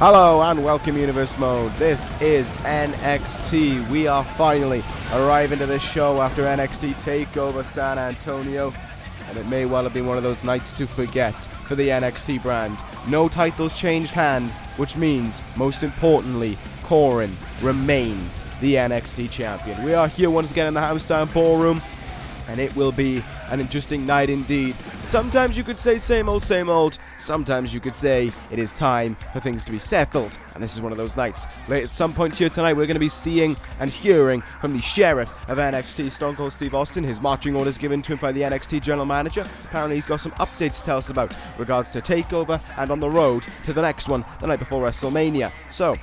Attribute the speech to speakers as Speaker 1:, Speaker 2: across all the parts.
Speaker 1: Hello and welcome Universe Mode. This is NXT. We are finally arriving to this show after NXT TakeOver San Antonio, and it may well have been one of those nights to forget for the NXT brand. No titles changed hands, which means, most importantly, Corin remains the NXT champion. We are here once again in the Housetown Ballroom, and it will be an interesting night indeed. Sometimes you could say same old, sometimes you could say it is time for things to be settled, and this is one of those nights. At some point here tonight, we're going to be seeing and hearing from the sheriff of NXT, Stone Cold Steve Austin, his marching orders given to him by the NXT general manager. Apparently he's got some updates to tell us about regards to TakeOver and on the road to the next one, the night before WrestleMania. So,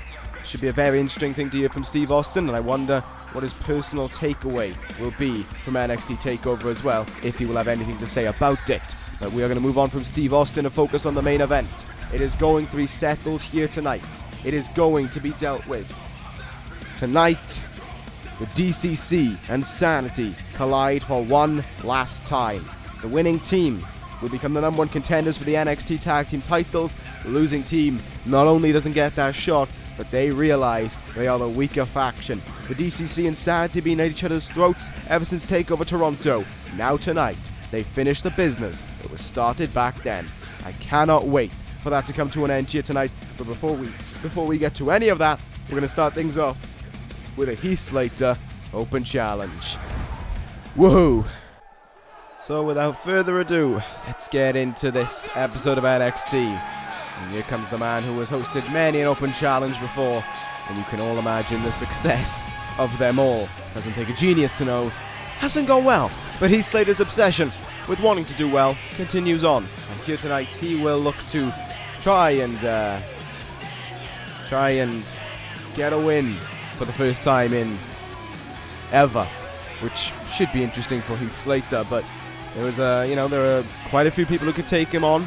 Speaker 1: should be a very interesting thing to hear from Steve Austin, and I wonder what his personal takeaway will be from NXT TakeOver as well, if he will have anything to say about it. But we are going to move on from Steve Austin and focus on the main event. It is going to be settled here tonight. It is going to be dealt with. Tonight, the D.C.C. and SAnitY collide for one last time. The winning team will become the #1 contenders for the NXT Tag Team titles. The losing team not only doesn't get that shot, but they realize they are the weaker faction. The D.C.C. and SAnitY being at each other's throats ever since TakeOver Toronto. Now tonight, they finish the business that was started back then. I cannot wait for that to come to an end here tonight. But before we get to any of that, we're going to start things off with a Heath Slater Open Challenge. Woohoo! So without further ado, let's get into this episode of NXT. And here comes the man who has hosted many an open challenge before, and you can all imagine the success of them all. Doesn't take a genius to know, hasn't gone well, but Heath Slater's obsession with wanting to do well continues on. And here tonight he will look to try and get a win for the first time in ever, which should be interesting for Heath Slater. But there was there are quite a few people who could take him on.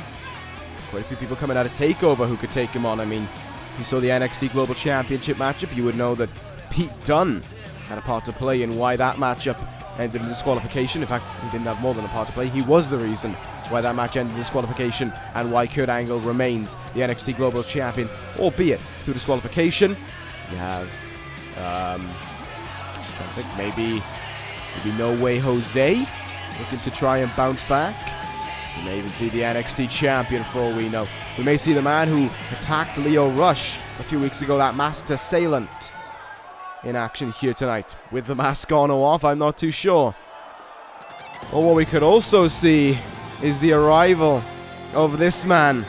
Speaker 1: Quite a few people coming out of TakeOver who could take him on. I mean, if you saw the NXT Global Championship matchup, you would know that Pete Dunne had a part to play in why that matchup ended in disqualification. In fact, he didn't have more than a part to play. He was the reason why that match ended in disqualification and why Kurt Angle remains the NXT Global Champion, albeit through disqualification. You have, I think maybe Wwe Jose looking to try and bounce back. We may even see the NXT champion for all we know. We may see the man who attacked Lio Rush a few weeks ago, that masked assailant, in action here tonight. With the mask on or off, I'm not too sure. Or what we could also see is the arrival of this man.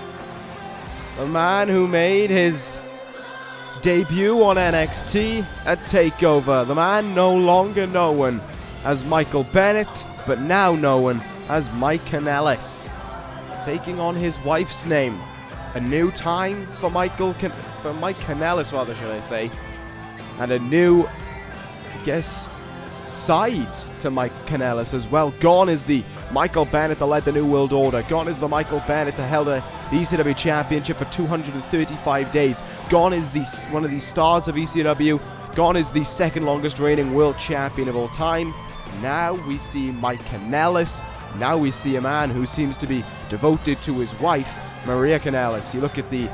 Speaker 1: The man who made his debut on NXT at TakeOver. The man no longer known as Michael Bennett, but now known as Mike Kanellis, taking on his wife's name. A new time for Mike Kanellis, rather, should I say, and a new, side to Mike Kanellis as well. Gone is the Michael Bennett that led the New World Order. Gone is the Michael Bennett that held the ECW Championship for 235 days. Gone is one of the stars of ECW. Gone is the second longest reigning world champion of all time. Now we see Mike Kanellis. Now we see a man who seems to be devoted to his wife, Maria Kanellis. You look at the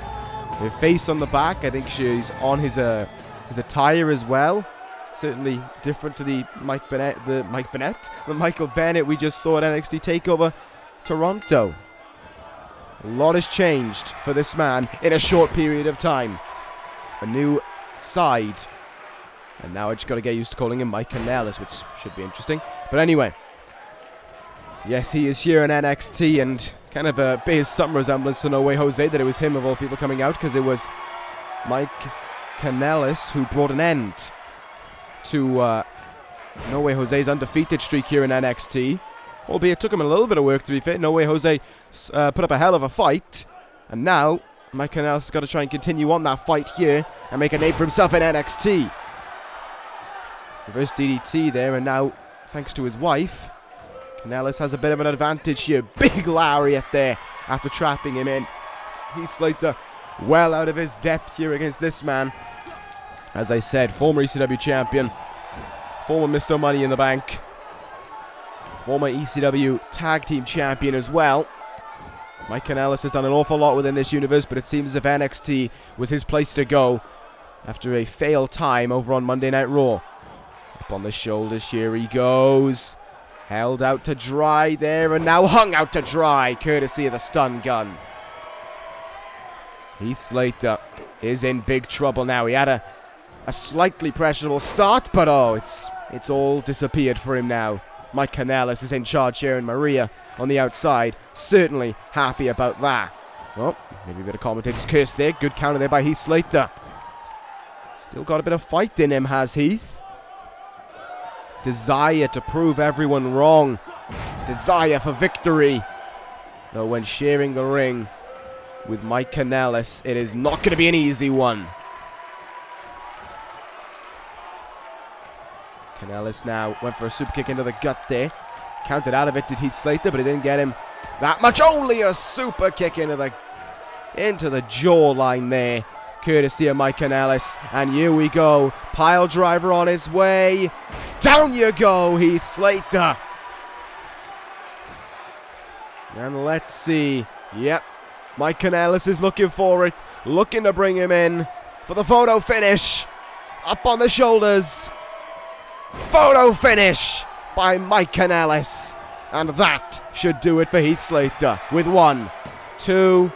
Speaker 1: face on the back. I think she's on his attire as well. Certainly different to the Michael Bennett we just saw at NXT TakeOver Toronto. A lot has changed for this man in a short period of time. A new side. And now I just got to get used to calling him Mike Kanellis, which should be interesting. But anyway, yes, he is here in NXT, and kind of bears some resemblance to No Way Jose that it was him of all people coming out, because it was Mike Kanellis who brought an end to No Way Jose's undefeated streak here in NXT. Albeit it took him a little bit of work, to be fair. No Way Jose put up a hell of a fight, and now Mike Kanellis has got to try and continue on that fight here and make a name for himself in NXT. Reverse DDT there, and now, thanks to his wife, Kanellis has a bit of an advantage here. Big lariat there after trapping him in. Heath Slater well out of his depth here against this man. As I said, former ECW champion, former Mr. Money in the Bank, former ECW Tag Team champion as well. Mike Kanellis has done an awful lot within this universe, but it seems as if NXT was his place to go after a failed time over on Monday Night Raw. Up on the shoulders, here he goes. Held out to dry there, and now hung out to dry, courtesy of the stun gun. Heath Slater is in big trouble now. He had a slightly questionable start, but it's all disappeared for him now. Mike Kanellis is in charge here, and Maria on the outside, certainly happy about that. Oh, maybe a bit of commentator's curse there. Good counter there by Heath Slater. Still got a bit of fight in him, has Heath. Desire to prove everyone wrong. Desire for victory. Though when sharing the ring with Mike Kanellis, it is not going to be an easy one. Kanellis now went for a super kick into the gut there. Counted out of it, did Heath Slater, but he didn't get him that much. Only a super kick into the jawline there, courtesy of Mike Kanellis. And here we go. Pile driver on his way. Down you go, Heath Slater. And let's see. Yep. Mike Kanellis is looking for it. Looking to bring him in for the photo finish. Up on the shoulders. Photo finish by Mike Kanellis. And that should do it for Heath Slater. With 1, 2,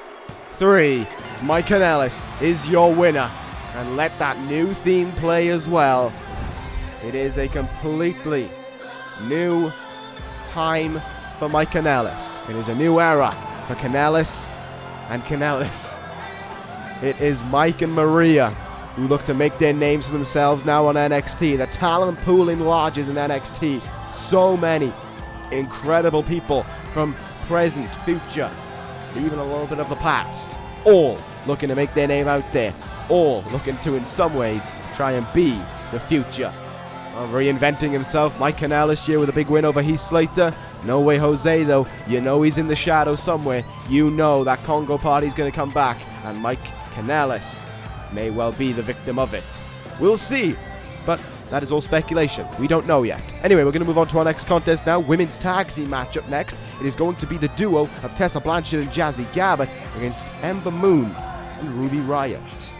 Speaker 1: 3. Mike Kanellis is your winner. And let that new theme play as well. It is a completely new time for Mike Kanellis. It is a new era for Kanellis and Kanellis. It is Mike and Maria who look to make their names for themselves now on NXT. The talent pool enlarges in NXT. So many incredible people from present, future, even a little bit of the past. All looking to make their name out there. All looking to, in some ways, try and be the future. Reinventing himself, Mike Kanellis here with a big win over Heath Slater. No Way Jose, though. You know he's in the shadow somewhere. You know that Congo party's going to come back. And Mike Kanellis may well be the victim of it. We'll see. But that is all speculation. We don't know yet. Anyway, we're going to move on to our next contest now. Women's tag team match up next. It is going to be the duo of Tessa Blanchard and Jazzy Gabert against Ember Moon and Ruby Riot.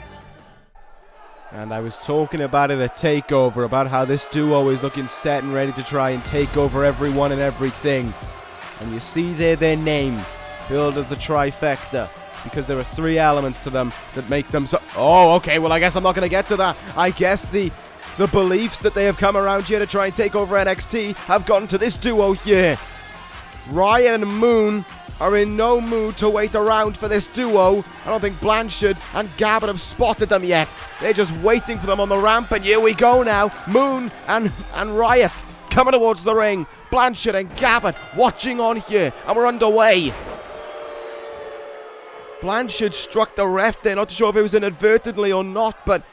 Speaker 1: And I was talking about it at TakeOver, about how this duo is looking set and ready to try and take over everyone and everything. And you see there their name, billed as the trifecta, because there are 3 elements to them that make them so... Oh, okay, well I guess I'm not going to get to that. I guess the beliefs that they have come around here to try and take over NXT have gotten to this duo here. Riot and Moon are in no mood to wait around for this duo. I don't think Blanchard and Gabert have spotted them yet. They're just waiting for them on the ramp, and here we go now. Moon and Riot coming towards the ring. Blanchard and Gabert watching on here, and we're underway. Blanchard struck the ref there, not sure if it was inadvertently or not, but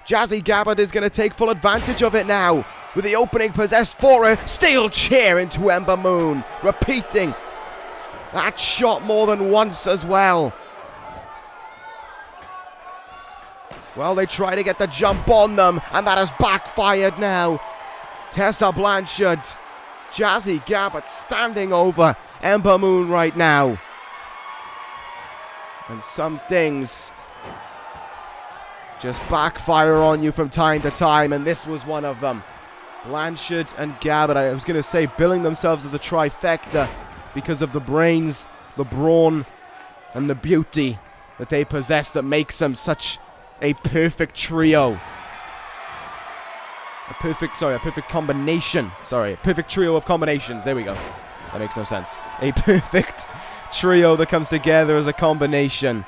Speaker 1: Jazzy Gabert is going to take full advantage of it now. With the opening possessed for her, steel chair into Ember Moon, repeating that shot more than once as well. Well, they try to get the jump on them, and that has backfired now. Tessa Blanchard, Jazzy Gabert standing over Ember Moon right now. And some things just backfire on you from time to time, and this was one of them. Blanchard and Gabert, I was going to say, billing themselves as the trifecta because of the brains, the brawn, and the beauty that they possess that makes them such a perfect trio. A perfect combination. Sorry, a perfect trio of combinations. There we go. That makes no sense. A perfect trio that comes together as a combination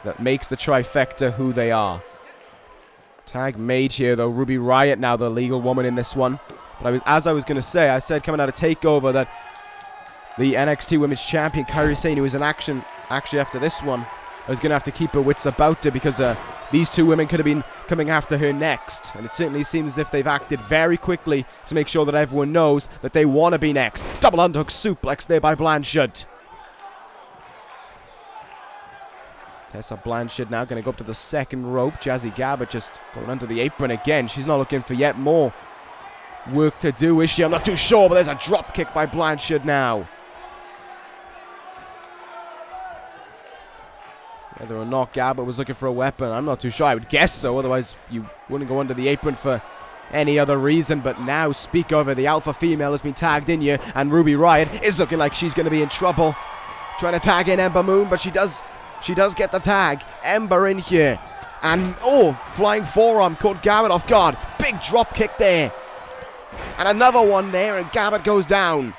Speaker 1: that makes the trifecta who they are. Tag made here, though. Ruby Riot now the legal woman in this one. But as I was going to say, I said coming out of TakeOver that the NXT Women's Champion, Kairi Sane, who is in action actually after this one, I was going to have to keep her wits about her because these 2 women could have been coming after her next. And it certainly seems as if they've acted very quickly to make sure that everyone knows that they want to be next. Double underhook suplex there by Blanchard. Tessa Blanchard now going to go up to the second rope. Jazzy Gabert just going under the apron again. She's not looking for yet more work to do, is she? I'm not too sure, but there's a drop kick by Blanchard now. Whether or not Gabert was looking for a weapon, I'm not too sure. I would guess so, otherwise you wouldn't go under the apron for any other reason. But now, speak of it, the alpha female has been tagged in here, and Ruby Riot is looking like she's going to be in trouble. Trying to tag in Ember Moon, but she does get the tag. Ember in here. And, oh, flying forearm caught Gabert off guard. Big drop kick there. And another one there, and Gabert goes down.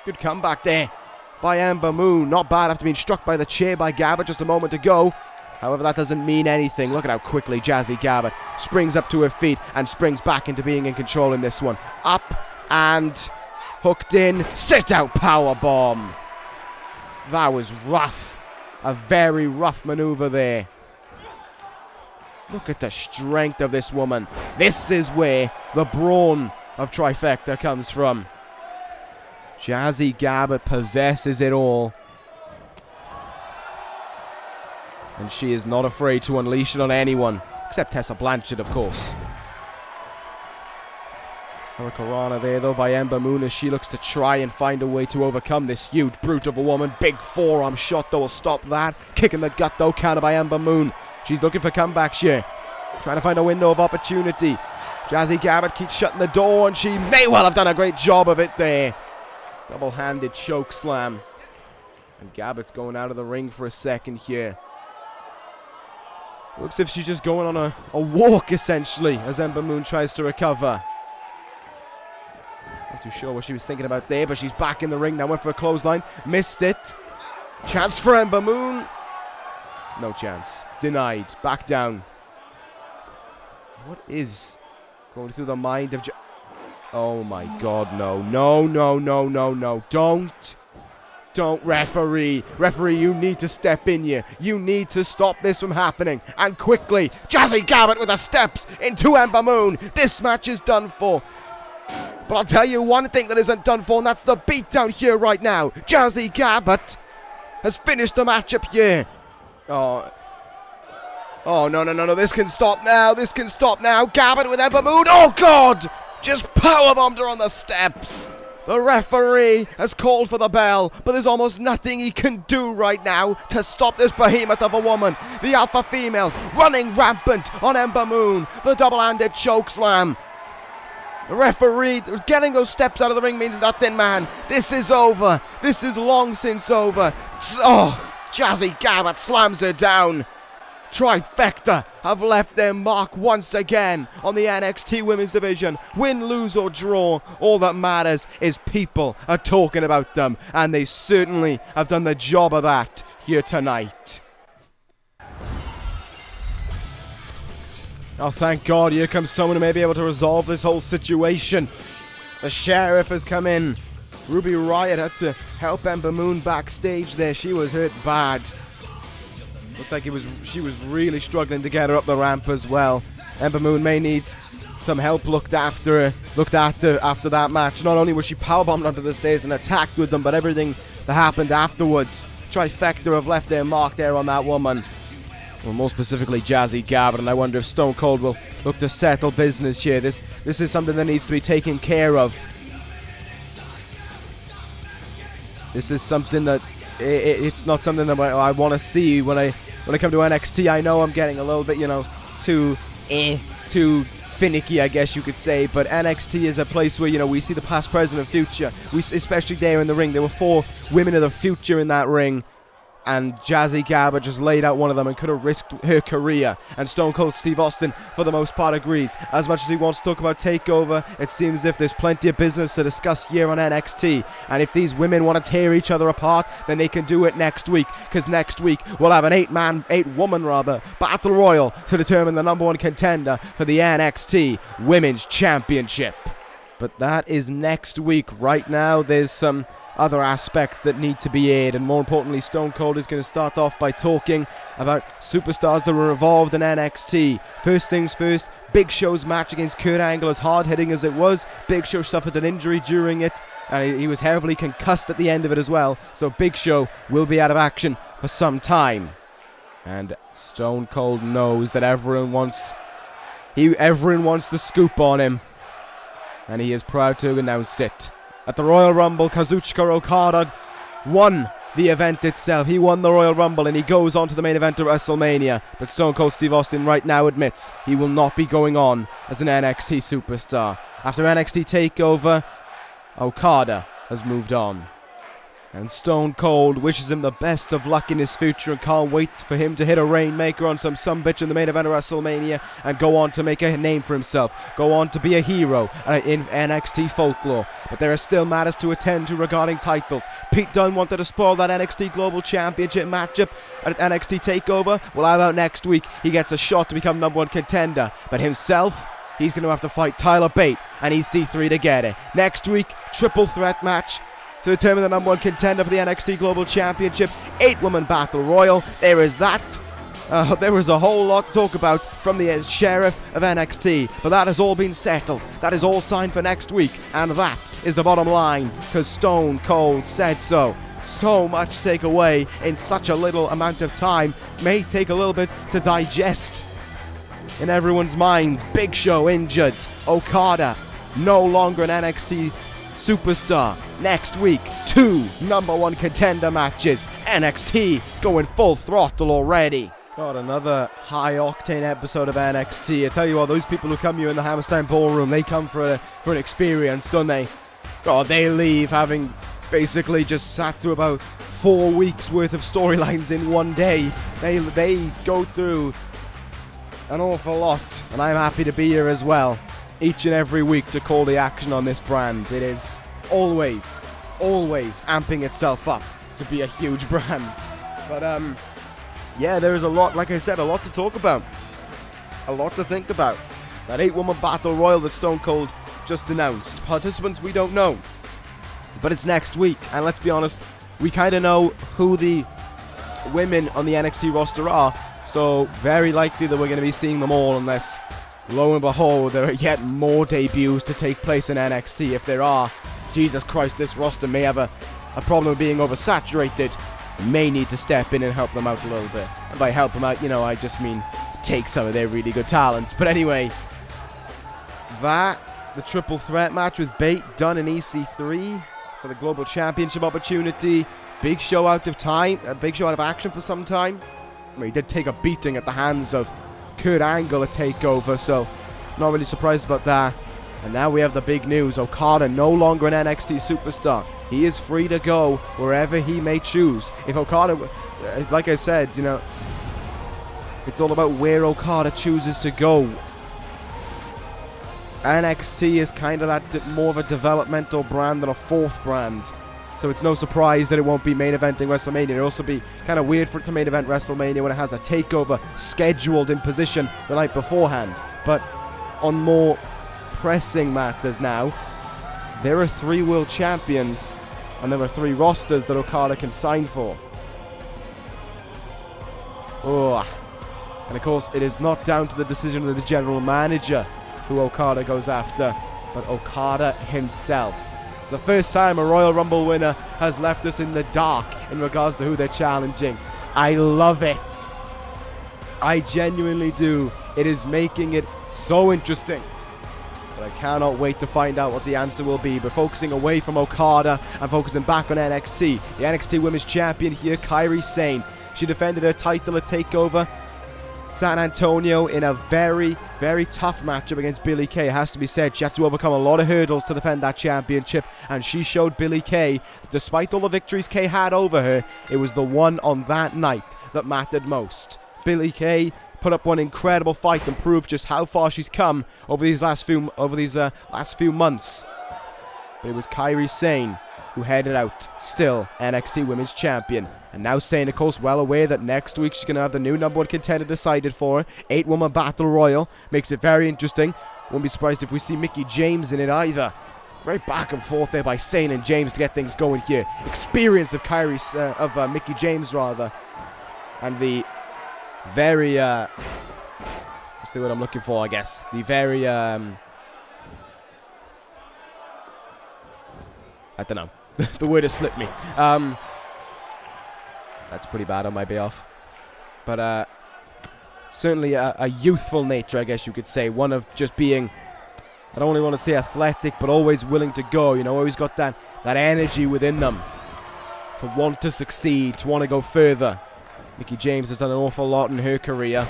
Speaker 1: Good comeback there by Ember Moon. Not bad after being struck by the chair by Gabert just a moment ago. However, that doesn't mean anything. Look at how quickly Jazzy Gabert springs up to her feet and springs back into being in control in this one. Up and hooked in. Sit out powerbomb. That was rough. A very rough maneuver there. Look at the strength of this woman. This is where the brawn of Trifecta comes from. Jazzy Gabert possesses it all. And she is not afraid to unleash it on anyone. Except Tessa Blanchard, of course. Hurricanrana there, though, by Ember Moon as she looks to try and find a way to overcome this huge brute of a woman. Big forearm shot, though, will stop that. Kick in the gut, though, counter by Ember Moon. She's looking for comebacks here. Trying to find a window of opportunity. Jazzy Gabert keeps shutting the door, and she may well have done a great job of it there. Double-handed choke slam. And Gabert's going out of the ring for a second here. Looks as if she's just going on a walk, essentially, as Ember Moon tries to recover. Not too sure what she was thinking about there, but she's back in the ring now. Went for a clothesline. Missed it. Chance for Ember Moon. No chance. Denied. Back down. What is going through the mind of... Oh my god, no. No, no, no, no, no. Don't, referee. Referee, you need to step in here. You need to stop this from happening. And quickly, Jazzy Gabert with the steps into Ember Moon. This match is done for. But I'll tell you one thing that isn't done for, and that's the beatdown here right now. Jazzy Gabert has finished the matchup here. Oh, no. This can stop now. This can stop now. Gabert with Ember Moon. Oh, God. Just powerbombed her on the steps. The referee has called for the bell, but there's almost nothing he can do right now to stop this behemoth of a woman. The alpha female running rampant on Ember Moon. The double-handed choke slam. The referee getting those steps out of the ring means nothing, man. This is over. This is long since over. Oh, Jazzy Gabert slams her down. Trifecta have left their mark once again on the NXT Women's Division. Win, lose or draw, all that matters is people are talking about them, and they certainly have done the job of that here tonight. Oh, thank God, here comes someone who may be able to resolve this whole situation. The sheriff has come in. Ruby Riot had to help Ember Moon backstage there. She was hurt bad. Looks like she was really struggling to get her up the ramp as well. Ember Moon may need some help looked after after that match. Not only was she powerbombed onto the stairs and attacked with them, but everything that happened afterwards. Trifecta have left their mark there on that woman. Well, more specifically Jazzy Gabert, and I wonder if Stone Cold will look to settle business here. This is something that needs to be taken care of. This is something that it's not something that I want to see when I come to NXT. I know I'm getting a little bit, too finicky, I guess you could say, but NXT is a place where, we see the past, present, and future. Especially there in the ring. There were 4 women of the future in that ring, and Jazzy Gabert just laid out one of them and could have risked her career. And Stone Cold Steve Austin, for the most part, agrees. As much as he wants to talk about TakeOver, it seems as if there's plenty of business to discuss here on NXT. And if these women want to tear each other apart, then they can do it next week. Because next week, we'll have an 8-woman Battle Royal to determine the #1 contender for the NXT Women's Championship. But that is next week. Right now, there's some other aspects that need to be aired, and more importantly, Stone Cold is going to start off by talking about superstars that were involved in NXT. First things first, Big Show's match against Kurt Angle, as hard-hitting as it was, Big Show suffered an injury during it, and he was heavily concussed at the end of it as well, so Big Show will be out of action for some time. And Stone Cold knows that everyone wants the scoop on him, and he is proud to announce it. At the Royal Rumble, Kazuchika Okada won the event itself. He won the Royal Rumble and he goes on to the main event of WrestleMania. But Stone Cold Steve Austin right now admits he will not be going on as an NXT superstar. After NXT TakeOver, Okada has moved on. And Stone Cold wishes him the best of luck in his future and can't wait for him to hit a rainmaker on some sumbitch in the main event of WrestleMania and go on to make a name for himself, go on to be a hero in NXT folklore. But there are still matters to attend to regarding titles. Pete Dunne wanted to spoil that NXT Global Championship matchup at NXT TakeOver. Well, how about next week he gets a shot to become #1 contender, but himself, he's going to have to fight Tyler Bate and EC3 to get it. Next week, triple threat match to determine the #1 contender for the NXT Global Championship. 8-woman Battle Royal. There is that. There was a whole lot to talk about from the sheriff of NXT, but that has all been settled. That is all signed for next week, and that is the bottom line, because Stone Cold said so. So much to take away in such a little amount of time. May take a little bit to digest in everyone's minds. Big Show injured. Okada no longer an NXT superstar. Next week, 2 #1 contender matches. NXT going full throttle already. God, another high-octane episode of NXT. I tell you what, those people who come here in the Hammerstein Ballroom, they come for an experience, don't they? God, they leave having basically just sat through about 4 weeks worth of storylines in one day. They go through an awful lot, and I'm happy to be here as well, each and every week to call the action on this brand. It is always amping itself up to be a huge brand. But yeah, there is a lot, like I said, a lot to talk about, a lot to think about. That 8-woman Battle Royal that Stone Cold just announced. Participants we don't know, but it's next week, and let's be honest, we kind of know who the women on the NXT roster are, so very likely that we're going to be seeing them all, unless, lo and behold, there are yet more debuts to take place in NXT. If there are, Jesus Christ, this roster may have a problem of being oversaturated. May need to step in and help them out a little bit. And by help them out, you know, I just mean take some of their really good talents. But anyway, the triple threat match with Bate, Dunne, and EC3 for the Global Championship opportunity. Big Show out of time, a Big Show out of action for some time. I mean, he did take a beating at the hands of Kurt Angle at TakeOver, so not really surprised about that. And now we have the big news. Okada no longer an NXT superstar. He is free to go wherever he may choose. If Okada, like I said, you know, it's all about where Okada chooses to go. NXT is kind of that more of a developmental brand than a fourth brand. So it's no surprise that it won't be main eventing WrestleMania. It'll also be kind of weird for it to main event WrestleMania when it has a TakeOver scheduled in position the night beforehand. But on more pressing matters now, there are 3 world champions and there are 3 rosters that Okada can sign for. Oh, and of course it is not down to the decision of the general manager who Okada goes after, but Okada himself. It's the first time a Royal Rumble winner has left us in the dark in regards to who they're challenging. I love it. I genuinely do. It is making it so interesting. But I cannot wait to find out what the answer will be. But focusing away from Okada and focusing back on NXT. The NXT Women's Champion here, Kairi Sane. She defended her title at TakeOver San Antonio in a very, very tough matchup against Billie Kay. It has to be said, she had to overcome a lot of hurdles to defend that championship, and she showed Billie Kay that despite all the victories Kay had over her, it was the one on that night that mattered most. Billie Kay put up one incredible fight and proved just how far she's come over these last few months. But it was Kairi Sane who headed out, still NXT Women's Champion. And now Sane, of course, well aware that next week she's going to have the new #1 contender decided for her. 8-woman Battle Royal. Makes it very interesting. Won't be surprised if we see Mickie James in it either. Right back and forth there by Sane and James to get things going here. Experience of Mickie James, rather. And the very, what's the word I'm looking for, I guess? The very, I don't know. The word has slipped me. That's pretty bad on my behalf. But certainly a youthful nature, I guess you could say. One of just being, I don't only want to say athletic, but always willing to go. You know, always got that energy within them. to want to succeed, to want to go further. Mickie James has done an awful lot in her career.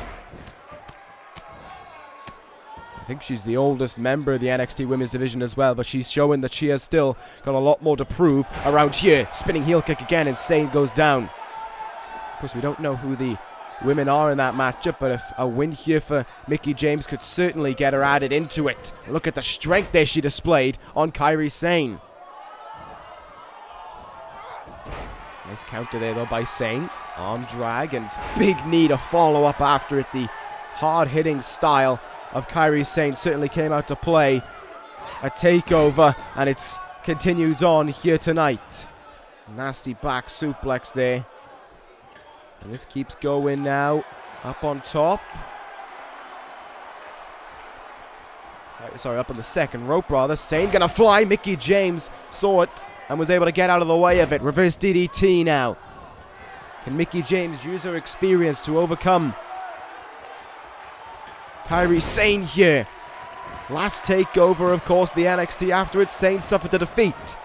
Speaker 1: I think she's the oldest member of the NXT Women's Division as well, but she's showing that she has still got a lot more to prove around here. Spinning heel kick again, and Sane goes down. Of course, we don't know who the women are in that matchup, but if a win here for Mickie James could certainly get her added into it. Look at the strength there she displayed on Kairi Sane. Nice counter there though by Sane. Arm drag and big knee to follow up after it. The hard-hitting style of Kairi Sane certainly came out to play a takeover, and it's continued on here tonight. Nasty back suplex there. And this keeps going now. Up on top. Sorry, up on the second rope rather. Sane gonna fly. Mickie James saw it and was able to get out of the way of it. Reverse DDT now. Can Mickie James use her experience to overcome Kairi Sane here? Last takeover, of course, the NXT after it. Sane suffered a defeat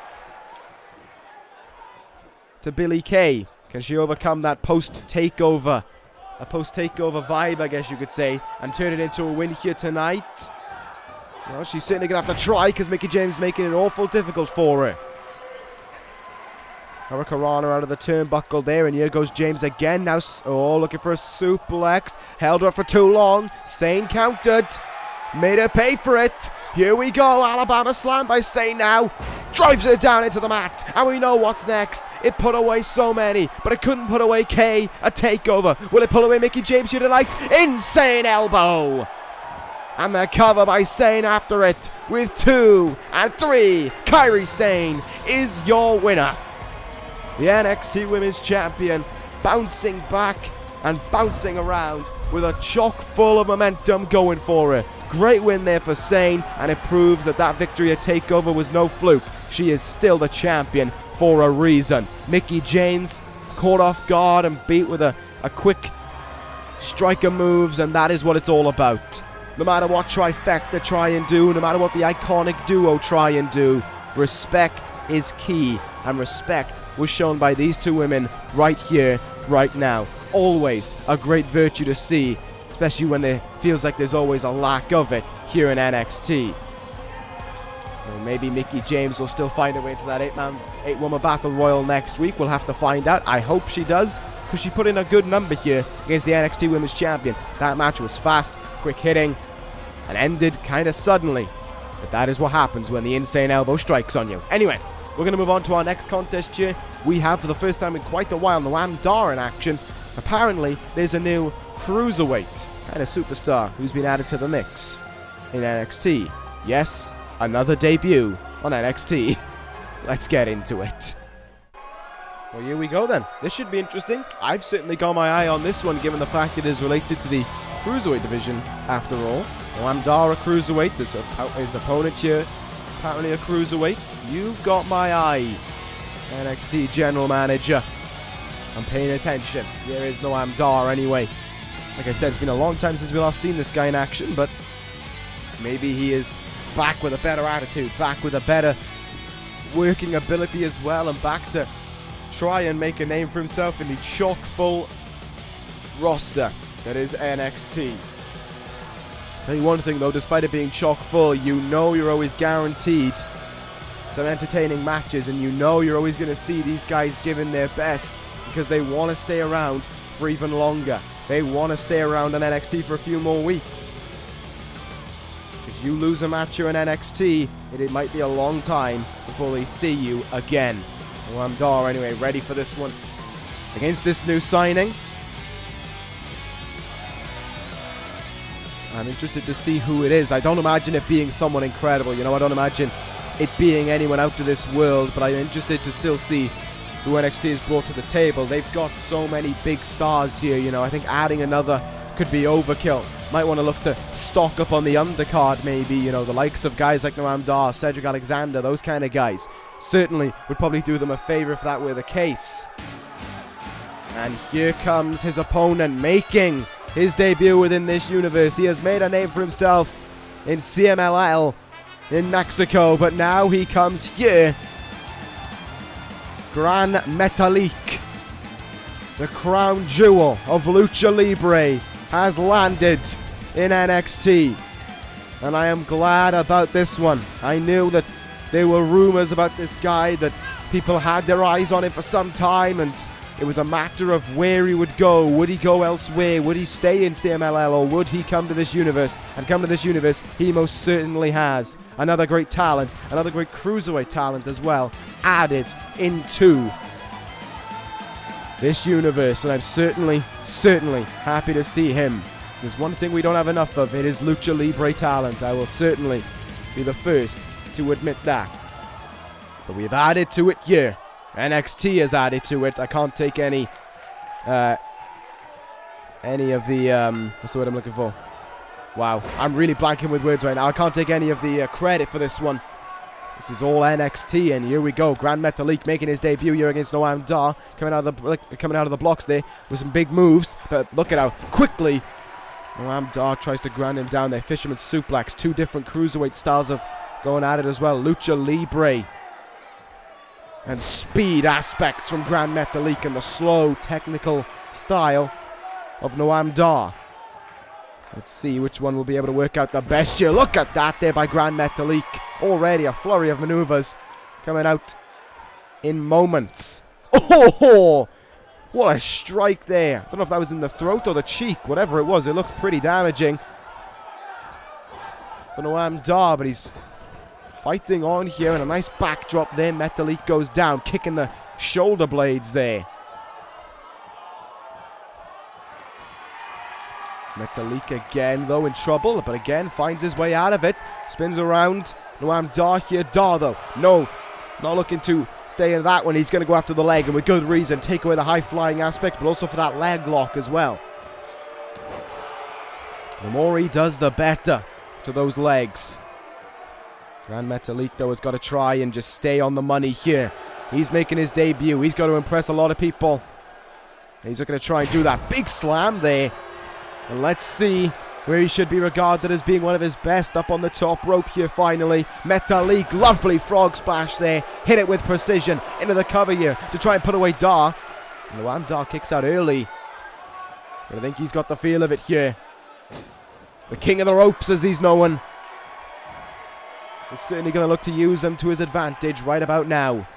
Speaker 1: to Billie Kay. Can she overcome that post-takeover? A post-takeover vibe, I guess you could say, and turn it into a win here tonight? Well, she's certainly going to have to try, because Mickie James is making it awful difficult for her. Hurricanrana out of the turnbuckle there, and here goes James again. Now, looking for a suplex. Held her for too long. Sane countered. Made her pay for it. Here we go. Alabama slam by Sane now. Drives her down into the mat. And we know what's next. It put away so many, but it couldn't put away Kay. A takeover. Will it pull away Mickie James here tonight? Insane elbow. And the cover by Sane after it with 2 and 3. Kairi Sane is your winner. The NXT Women's Champion bouncing back and bouncing around with a chock full of momentum going for her. Great win there for Sane, and it proves that that victory at TakeOver was no fluke. She is still the champion for a reason. Mickie James caught off guard and beat with a quick striker moves, and that is what it's all about. No matter what trifecta try and do, no matter what the iconic duo try and do, respect is key, and respect was shown by these two women right here, right now. Always a great virtue to see, especially when there feels like there's always a lack of it here in NXT. Well, maybe Mickie James will still find her way into that 8-woman battle royal next week. We'll have to find out. I hope she does, because she put in a good number here against the NXT Women's Champion. That match was fast, quick hitting, and ended kind of suddenly. But that is what happens when the insane elbow strikes on you. Anyway, we're going to move on to our next contest here. We have, for the first time in quite a while, Noam Dar in action. Apparently, there's a new cruiserweight kind of superstar who's been added to the mix in NXT. Yes, another debut on NXT. Let's get into it. Well, here we go then. This should be interesting. I've certainly got my eye on this one, given the fact it is related to the cruiserweight division, after all. Noam Dar, a cruiserweight. His opponent here, apparently a cruiserweight. You've got my eye, NXT General Manager. I'm paying attention. Here is Noam Dar anyway. Like I said, it's been a long time since we last seen this guy in action, but maybe he is back with a better attitude, back with a better working ability as well, and back to try and make a name for himself in the chock-full roster that is NXT. Tell you one thing though, despite it being chock-full, you know you're always guaranteed some entertaining matches, and you know you're always going to see these guys giving their best, because they want to stay around for even longer. They want to stay around on NXT for a few more weeks. If you lose a match here in NXT, it might be a long time before they see you again. Noam Dar anyway, ready for this one against this new signing. I'm interested to see who it is. I don't imagine it being someone incredible, you know, I don't imagine it being anyone out of this world, but I'm interested to still see who NXT has brought to the table. They've got so many big stars here, you know. I think adding another could be overkill. Might want to look to stock up on the undercard maybe, you know, the likes of guys like Noam Dar, Cedric Alexander, those kind of guys. Certainly would probably do them a favor if that were the case. And here comes his opponent making his debut within this universe. He has made a name for himself in CMLL in Mexico, but now he comes here Gran Metalik, the crown jewel of Lucha Libre, has landed in NXT. And I am glad about this one. I knew that there were rumors about this guy, that people had their eyes on him for some time, and it was a matter of where he would go. Would he go elsewhere? Would he stay in CMLL, or would he come to this universe? And come to this universe, he most certainly has. Another great talent, another great cruiserweight talent as well, added into this universe, and I'm certainly happy to see him. There's one thing we don't have enough of, it is Lucha Libre talent. I will certainly be the first to admit that. But we've added to it here. NXT has added to it. I can't take any of the, what's the word I'm looking for? Wow, I'm really blanking with words right now. I can't take any of the credit for this one. This is all NXT, and here we go. Gran Metalik making his debut here against Noam Dar, coming out of the blocks there with some big moves. But look at how quickly Noam Dar tries to ground him down there. Fisherman suplex, two different cruiserweight styles of going at it as well. Lucha Libre and speed aspects from Gran Metalik, and the slow technical style of Noam Dar. Let's see which one will be able to work out the best here. Look at that there by Gran Metalik. Already a flurry of maneuvers coming out in moments. Oh, what a strike there. I don't know if that was in the throat or the cheek. Whatever it was, it looked pretty damaging for Noam Dar, but he's fighting on here, and a nice backdrop there. Metalik goes down, kicking the shoulder blades there. Metalik again, though, in trouble, but again finds his way out of it. Spins around. Noam Dar here. Dar, though, no, not looking to stay in that one. He's going to go after the leg, and with good reason. Take away the high-flying aspect, but also for that leg lock as well. The more he does, the better to those legs. Gran Metalik, though, has got to try and just stay on the money here. He's making his debut. He's got to impress a lot of people. He's looking to try and do that big slam there. And let's see where he should be regarded as being one of his best. Up on the top rope here finally. Metalik, lovely frog splash there. Hit it with precision into the cover here to try and put away Dar. And Noam Dar kicks out early. But I think he's got the feel of it here. The king of the ropes, as he's known. He's certainly going to look to use them to his advantage right about now.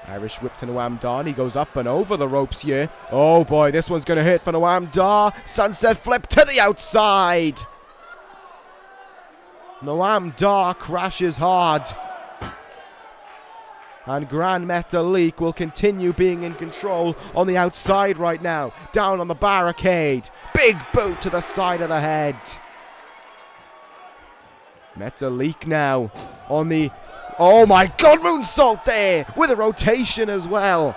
Speaker 1: Irish whip to Noam Dar. He goes up and over the ropes here. Oh boy, this one's going to hit for Noam Dar. Sunset flip to the outside. Noam Dar crashes hard. And Gran Metalik will continue being in control on the outside right now. Down on the barricade. Big boot to the side of the head. Metalik now on the... Oh my god, moonsault there with a rotation as well.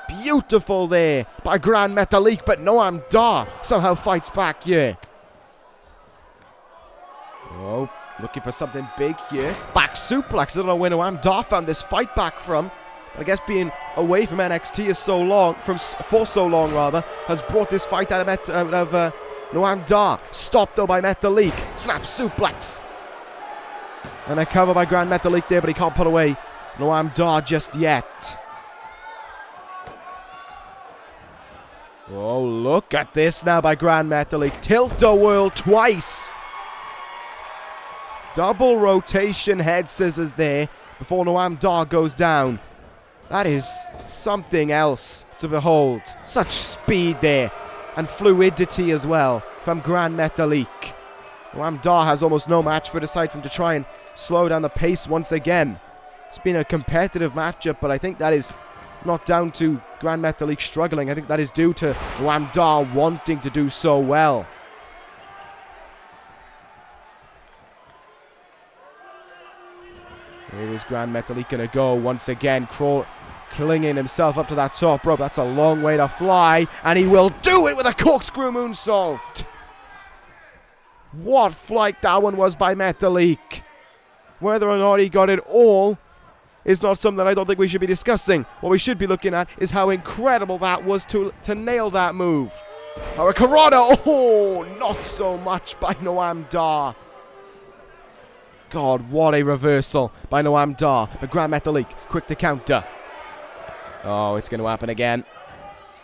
Speaker 1: Beautiful there by Gran Metalik, but Noam Dar somehow fights back here. Oh, looking for something big here. Back suplex. I don't know where Noam Dar found this fight back from. But I guess being away from NXT for so long has brought this fight out of Noam Dar. Stopped though by Metalik. Snap suplex. And a cover by Gran Metalik there, but he can't put away Noam Dar just yet. Oh, look at this now by Gran Metalik. Tilt-a-whirl twice. Double rotation head scissors there before Noam Dar goes down. That is something else to behold. Such speed there. And fluidity as well from Gran Metalik. Noam Dar has almost no match for it aside from to try and slow down the pace once again. It's been a competitive matchup, but I think that is not down to Gran Metalik struggling. I think that is due to Noam Dar wanting to do so well. Here is Gran Metalik going to go once again, clinging himself up to that top rope. That's a long way to fly, and he will do it with a corkscrew moonsault. What flight that one was by Metalik. Whether or not he got it all is not something I don't think we should be discussing. What we should be looking at is how incredible that was to nail that move. Hurricanrana, oh, not so much by Noam Dar. God, what a reversal by Noam Dar. But Gran Metalik, quick to counter. Oh, it's going to happen again.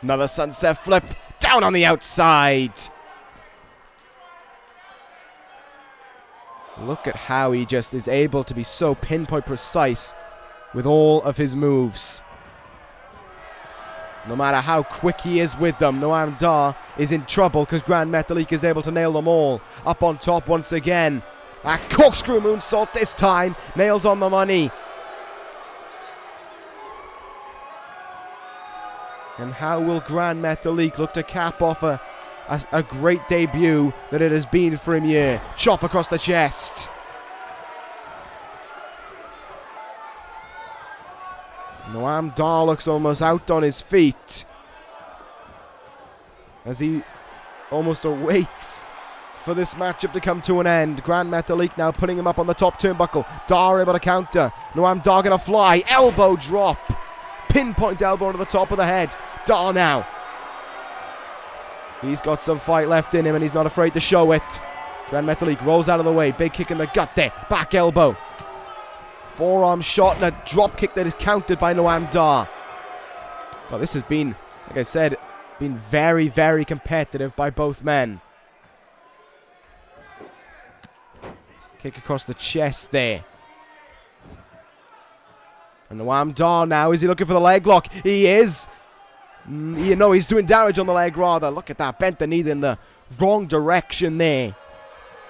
Speaker 1: Another sunset flip. Down on the outside. Look at how he just is able to be so pinpoint precise with all of his moves. No matter how quick he is with them, Noam Dar is in trouble because Grand Metalik is able to nail them all. Up on top once again. A corkscrew moonsault this time. Nails on the money. And how will Grand Metalik look to cap off a great debut that it has been for him here? Chop across the chest. Noam Dar looks almost out on his feet as he almost awaits for this matchup to come to an end. Grand Metalik now putting him up on the top turnbuckle. Dar able to counter. Noam Dar gonna fly. Elbow drop. Pinpoint elbow to the top of the head. Dar now. He's got some fight left in him and he's not afraid to show it. Grand Metalik rolls out of the way. Big kick in the gut there. Back elbow. Forearm shot and a drop kick that is countered by Noam Dar. God, this has been, like I said, been very, very competitive by both men. Kick across the chest there. And Noam Dar now, is he looking for the leg lock? He is. You know, he's doing damage on the leg rather. Look at that, bent the knee in the wrong direction there.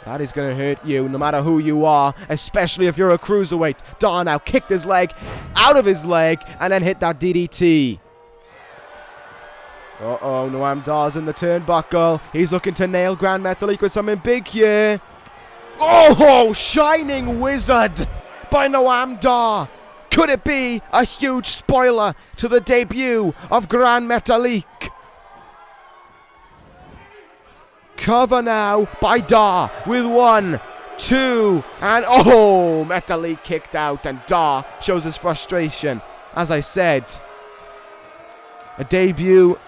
Speaker 1: That is going to hurt you no matter who you are, especially if you're a cruiserweight. Dar now kicked his leg out of his leg and then hit that DDT. Uh-oh, Noam Dar's in the turnbuckle. He's looking to nail Grand Metalik with something big here. Oh, shining wizard by Noam Dar. Could it be a huge spoiler to the debut of Grand Metalik? Cover now by Dar with 1, 2, and oh, Metalik kicked out and Dar shows his frustration. As I said, a debut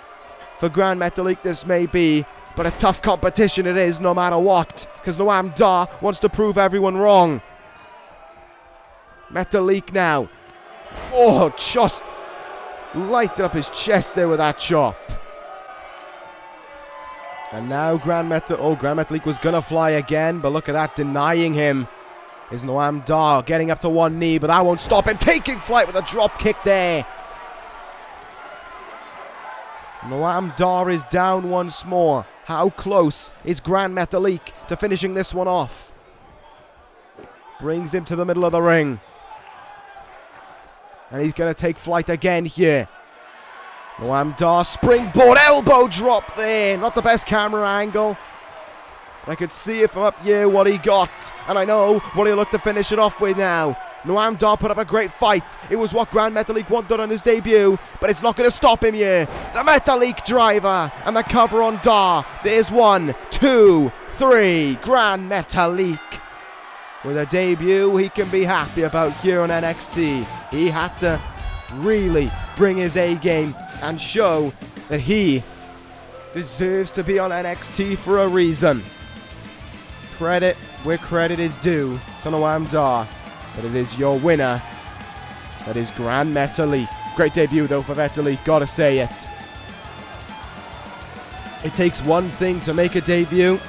Speaker 1: for Grand Metalik this may be, but a tough competition it is no matter what, because Noam Dar wants to prove everyone wrong. Metalik now. Oh, just lighted up his chest there with that chop. And now Grand Metalik was going to fly again, but look at that, denying him is Noam Dar, getting up to one knee, but that won't stop him, taking flight with a drop kick there. Noam Dar is down once more. How close is Grand Metalik to finishing this one off? Brings him to the middle of the ring. And he's going to take flight again here. Noam Dar, springboard elbow drop there. Not the best camera angle. I could see it from up here what he got. And I know what he'll look to finish it off with now. Noam Dar put up a great fight. It was what Grand Metalik wanted on his debut. But it's not going to stop him here. The Metalik driver and the cover on Dar. There's 1, 2, 3. Grand Metalik. With a debut he can be happy about here on NXT. He had to really bring his A game and show that he deserves to be on NXT for a reason. Credit where credit is due to Noam Dar, but it is your winner. That is Grand Metalik. Great debut though for Metalik, gotta say it. It takes one thing to make a debut.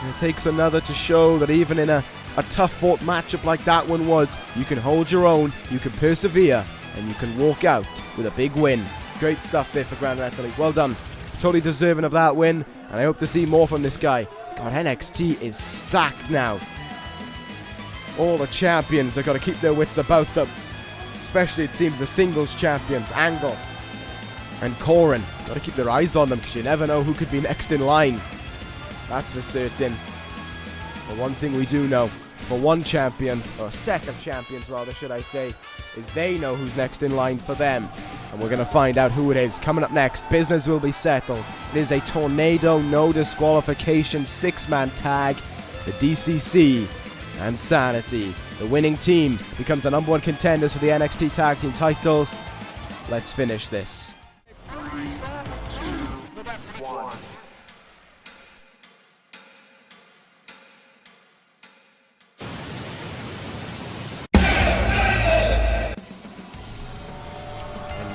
Speaker 1: And it takes another to show that even in a tough fought matchup like that one was, you can hold your own, you can persevere, and you can walk out with a big win. Great stuff there for Grand Metalik. Well done. Totally deserving of that win, and I hope to see more from this guy. God, NXT is stacked now. All the champions have got to keep their wits about them. Especially, it seems, the singles champions, Angle and Corin. Got to keep their eyes on them, because you never know who could be next in line. That's for certain. But one thing we do know, for one champions, or set of champions rather, should I say, is they know who's next in line for them. And we're going to find out who it is. Coming up next, business will be settled. It is a tornado, no disqualification, 6-man tag. The D.C.C. and SAnitY. The winning team becomes the #1 contenders for the NXT Tag Team titles. Let's finish this.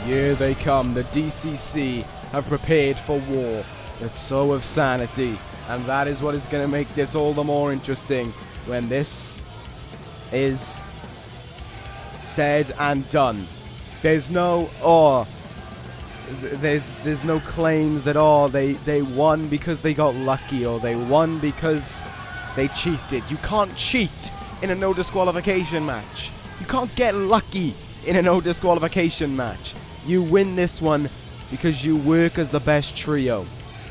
Speaker 1: Here they come. The D.C.C. have prepared for war, but so have SAnitY. And that is what is going to make this all the more interesting when this is said and done. There's no, there's no claims that, they won because they got lucky, or they won because they cheated. You can't cheat in a no disqualification match. You can't get lucky in a no disqualification match. You win this one because you work as the best trio.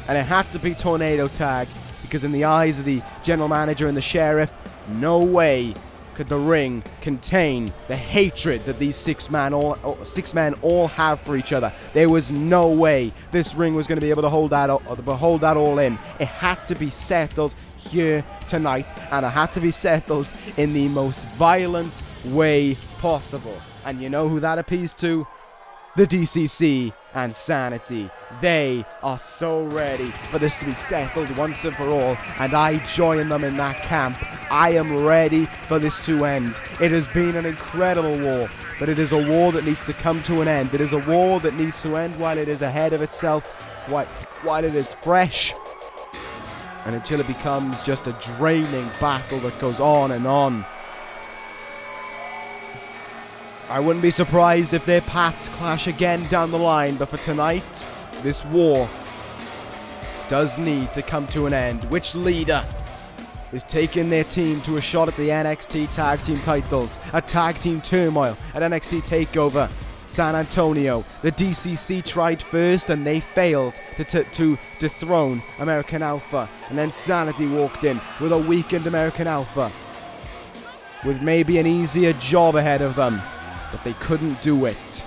Speaker 1: And it had to be Tornado Tag, because in the eyes of the general manager and the sheriff, no way could the ring contain the hatred that these six men all have for each other. There was no way this ring was going to be able to hold that all in. It had to be settled here tonight, and it had to be settled in the most violent way possible. And you know who that appeals to? The D.C.C. and SAnitY. They are so ready for this to be settled once and for all, and I join them in that camp. I am ready for this to end. It has been an incredible war, but it is a war that needs to come to an end. It is a war that needs to end while it is ahead of itself, while it is fresh, and until it becomes just a draining battle that goes on and on. I wouldn't be surprised if their paths clash again down the line, but for tonight, this war does need to come to an end. Which leader is taking their team to a shot at the NXT Tag Team titles, a Tag Team Turmoil at NXT TakeOver San Antonio? The D.C.C. tried first and they failed to dethrone American Alpha, and then SAnitY walked in with a weakened American Alpha with maybe an easier job ahead of them. But they couldn't do it.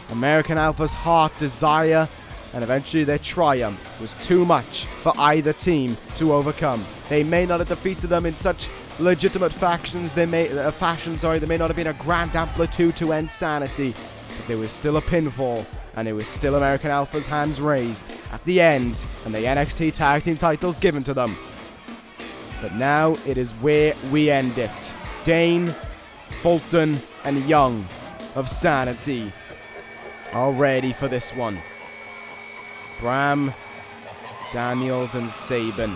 Speaker 1: American Alpha's heart, desire, and eventually their triumph was too much for either team to overcome. They may not have defeated them in such legitimate fashions. There may not have been a grand amplitude to end SAnitY, but there was still a pinfall, and it was still American Alpha's hands raised at the end, and the NXT Tag Team titles given to them. But now it is where we end it. Dane, Fulton, and Young of SAnitY are ready for this one. Bram, Daniels, and Sabin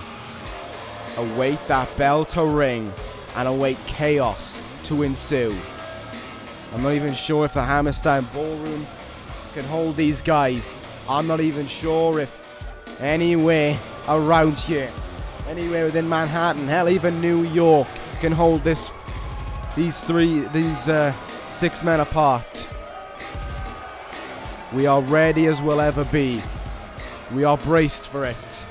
Speaker 1: await that bell to ring and await chaos to ensue. I'm not even sure if the Hammerstein Ballroom can hold these guys. I'm not even sure if anywhere around here, anywhere within Manhattan, hell, even New York, can hold these 6 men apart. We are ready as we'll ever be. We are braced for it.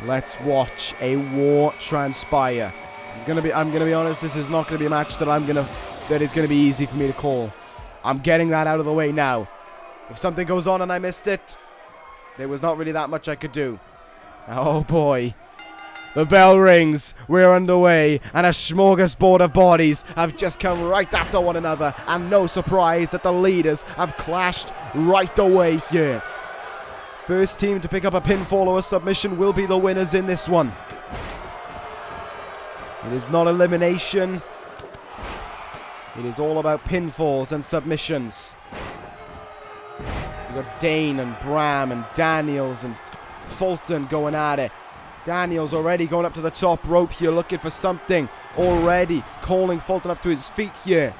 Speaker 1: Let's watch a war transpire. I'm gonna be honest, this is not gonna be a match that is gonna be easy for me to call. I'm getting that out of the way now. If something goes on and I missed it, there was not really that much I could do. Oh boy. The bell rings, we're underway, and a smorgasbord of bodies have just come right after one another, and no surprise that the leaders have clashed right away here. First team to pick up a pinfall or a submission will be the winners in this one. It is not elimination. It is all about pinfalls and submissions. We've got Dane and Bram and Daniels and Fulton going at it. Daniels already going up to the top rope here, looking for something. Already calling Fulton up to his feet here.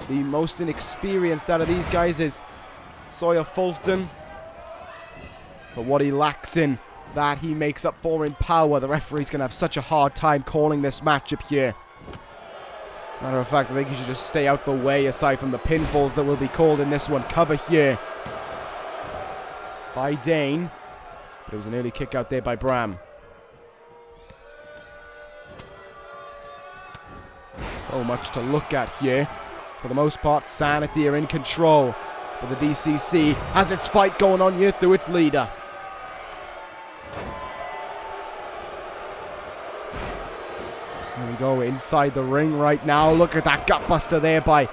Speaker 1: The most inexperienced out of these guys is Sawyer Fulton. But what he lacks in, that he makes up for in power. The referee's going to have such a hard time calling this matchup here. Matter of fact, I think he should just stay out the way aside from the pinfalls that will be called in this one. Cover here by Dane. But it was an early kick out there by Bram. So much to look at here. For the most part, SAnitY are in control. But the D.C.C. has its fight going on here through its leader. Here we go, inside the ring right now. Look at that gutbuster there by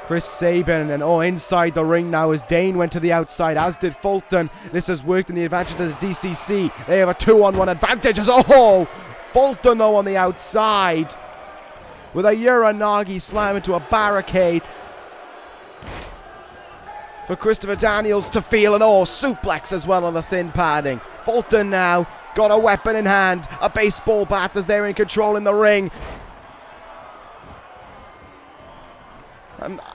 Speaker 1: Chris Sabin. And inside the ring now as Dane went to the outside, as did Fulton. This has worked in the advantage of the D.C.C. They have a 2-on-1 advantage. Fulton though on the outside with a Uranagi slam into a barricade. for Christopher Daniels to feel, and suplex as well on the thin padding. Fulton now got a weapon in hand, a baseball bat as they're in control in the ring.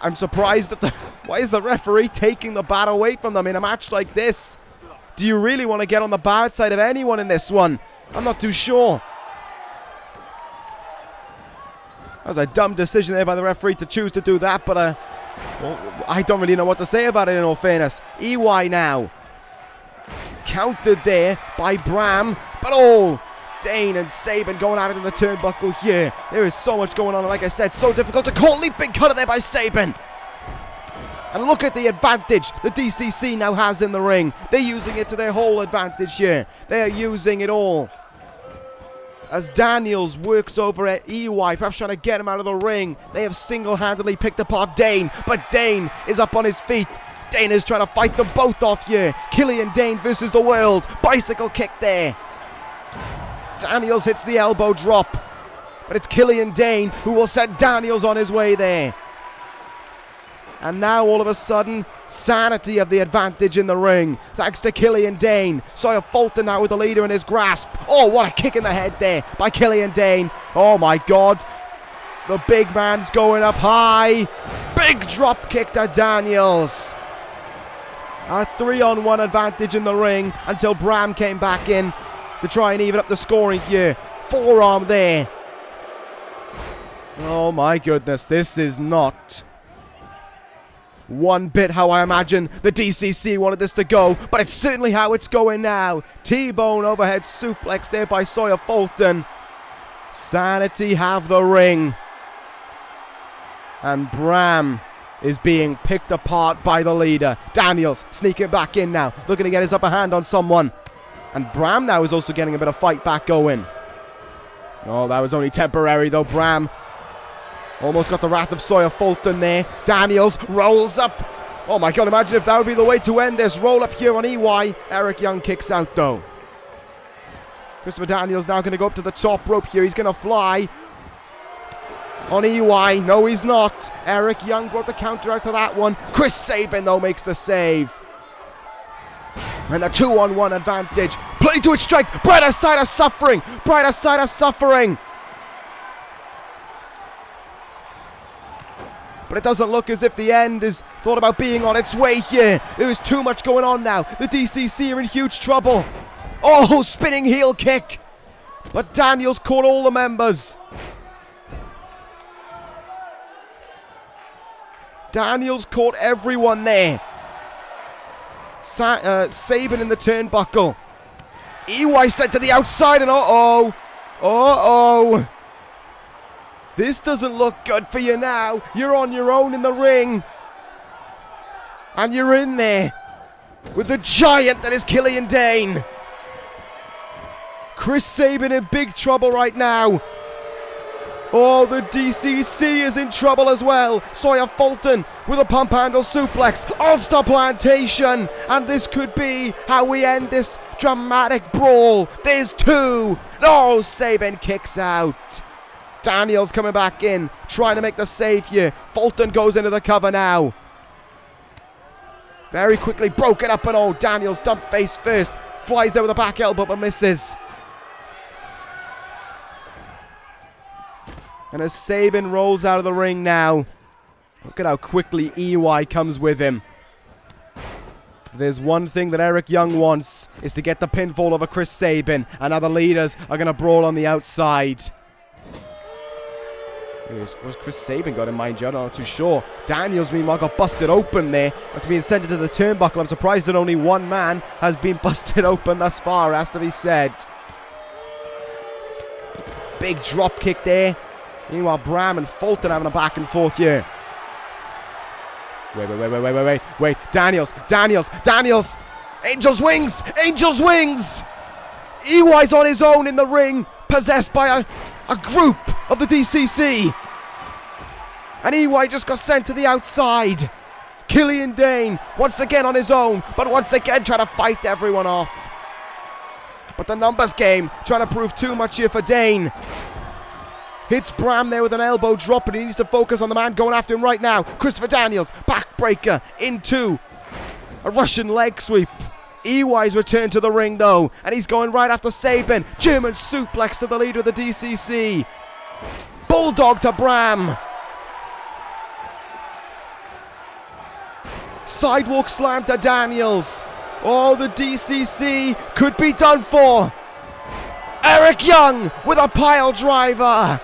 Speaker 1: I'm surprised that why is the referee taking the bat away from them in a match like this? Do you really want to get on the bad side of anyone in this one? I'm not too sure. That was a dumb decision there by the referee to choose to do that, but well, I don't really know what to say about it in all fairness. EY now. Countered there by Bram, but Dane and Sabin going at it in the turnbuckle here. There is so much going on, and like I said, so difficult to call. Leaping cutter there by Sabin. And look at the advantage the D.C.C now has in the ring. They're using it to their whole advantage here. They are using it all. As Daniels works over at EY, perhaps trying to get him out of the ring. They have single-handedly picked apart Dane, but Dane is up on his feet. Dane is trying to fight them both off here. Killian Dane versus the world. Bicycle kick there. Daniels hits the elbow drop. But it's Killian Dane who will set Daniels on his way there. And now all of a sudden, SAnitY have the advantage in the ring. Thanks to Killian Dane. Sawyer Fulton now with the leader in his grasp. Oh, what a kick in the head there by Killian Dane. Oh my God. The big man's going up high. Big drop kick to Daniels. A 3-on-1 advantage in the ring until Bram came back in to try and even up the scoring here. Forearm there. Oh my goodness, this is not one bit how I imagine the D.C.C wanted this to go, but it's certainly how it's going now. T-bone overhead suplex there by Sawyer Fulton. SAnitY have the ring. And Bram is being picked apart by the leader. Daniels sneaking back in now, looking to get his upper hand on someone. And Bram now is also getting a bit of fight back going. Oh, that was only temporary though. Bram almost got the wrath of Sawyer Fulton there. Daniels rolls up. Oh my God, imagine if that would be the way to end this. Roll up here on EY. Eric Young kicks out though. Christopher Daniels now going to go up to the top rope here. He's going to fly on EY. No, he's not. Eric Young brought the counter out to that one. Chris Sabin though makes the save. And a 2-on-1 advantage. Play to its strike. Brighter side of suffering. Brighter side of suffering. But it doesn't look as if the end is thought about being on its way here. There is too much going on now. The D.C.C are in huge trouble. Oh, spinning heel kick. But Daniels caught all the members. Daniels caught everyone there. Sabin in the turnbuckle. EY sent to the outside and this doesn't look good for you now. You're on your own in the ring. And you're in there with the giant that is Killian Dane. Chris Sabin in big trouble right now. Oh, the D.C.C is in trouble as well. Sawyer Fulton with a pump handle suplex. All-Star Plantation. And this could be how we end this dramatic brawl. There's two. Oh, Sabin kicks out. Daniels coming back in, trying to make the save here. Fulton goes into the cover now. Very quickly broken up and Daniels dump face first. Flies there with a back elbow but misses. And as Sabin rolls out of the ring now, look at how quickly EY comes with him. There's one thing that Eric Young wants, is to get the pinfall over Chris Sabin. And now the leaders are going to brawl on the outside. What's Chris Sabin got in mind? I'm not too sure. Daniels, meanwhile, got busted open there after being sent into the turnbuckle. I'm surprised that only one man has been busted open thus far, has to be said. Big drop kick there. Meanwhile, Bram and Fulton having a back and forth here. Wait. Daniels. Angel's wings. EY's on his own in the ring, possessed by a group of the D.C.C. And EY just got sent to the outside. Killian Dane once again on his own, but once again trying to fight everyone off. But the numbers game trying to prove too much here for Dane. Hits Bram there with an elbow drop, and he needs to focus on the man going after him right now. Christopher Daniels, backbreaker into A Russian leg sweep. EY's returned to the ring though, and he's going right after Sabin. German suplex to the leader of the D.C.C. Bulldog to Bram. Sidewalk slam to Daniels. Oh, the D.C.C. could be done for. Eric Young with a pile driver.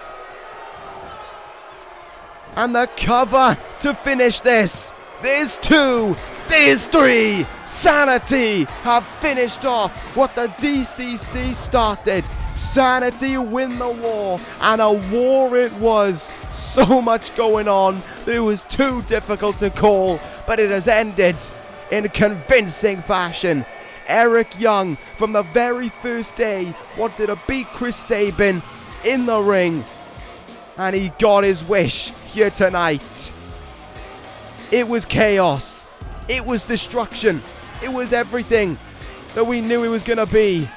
Speaker 1: And the cover to finish this. There's 2. There's 3. SAnitY have finished off what the D.C.C. started. SAnitY win the war, and a war it was. So much going on. It was too difficult to call, but it has ended in convincing fashion. Eric Young, from the very first day, wanted to beat Chris Sabin in the ring, and he got his wish here tonight. It was chaos. It was destruction. It was everything that we knew it was going to be.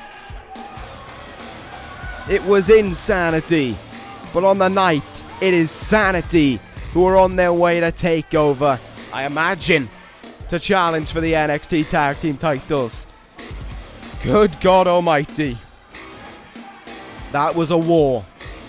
Speaker 1: It was SAnitY, but on the night, it is SAnitY who are on their way to take over, I imagine, to challenge for the NXT Tag Team titles. Good God Almighty. That was a war.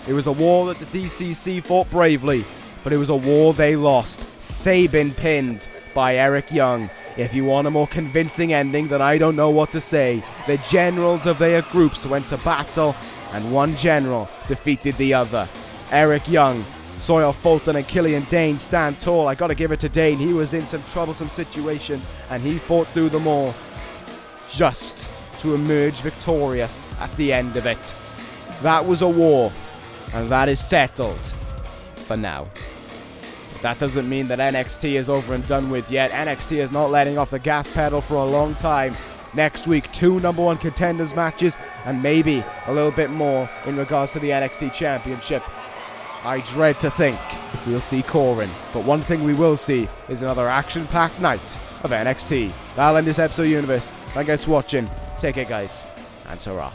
Speaker 1: It was a war that the D.C.C. fought bravely, but it was a war they lost. Sabin pinned by Eric Young. If you want a more convincing ending, then I don't know what to say. The generals of their groups went to battle, and one general defeated the other. Eric Young, Sawyer Fulton and Killian Dane stand tall. I gotta give it to Dane. He was in some troublesome situations, and he fought through them all, just to emerge victorious at the end of it. That was a war, and that is settled for now. That doesn't mean that NXT is over and done with yet. NXT is not letting off the gas pedal for a long time. Next week, 2 number 1 contenders matches, and maybe a little bit more in regards to the NXT Championship. I dread to think if we'll see Corin, but one thing we will see is another action-packed night of NXT. That'll end this episode, Universe. Thank you guys for watching. Take care, guys, and ta-ra.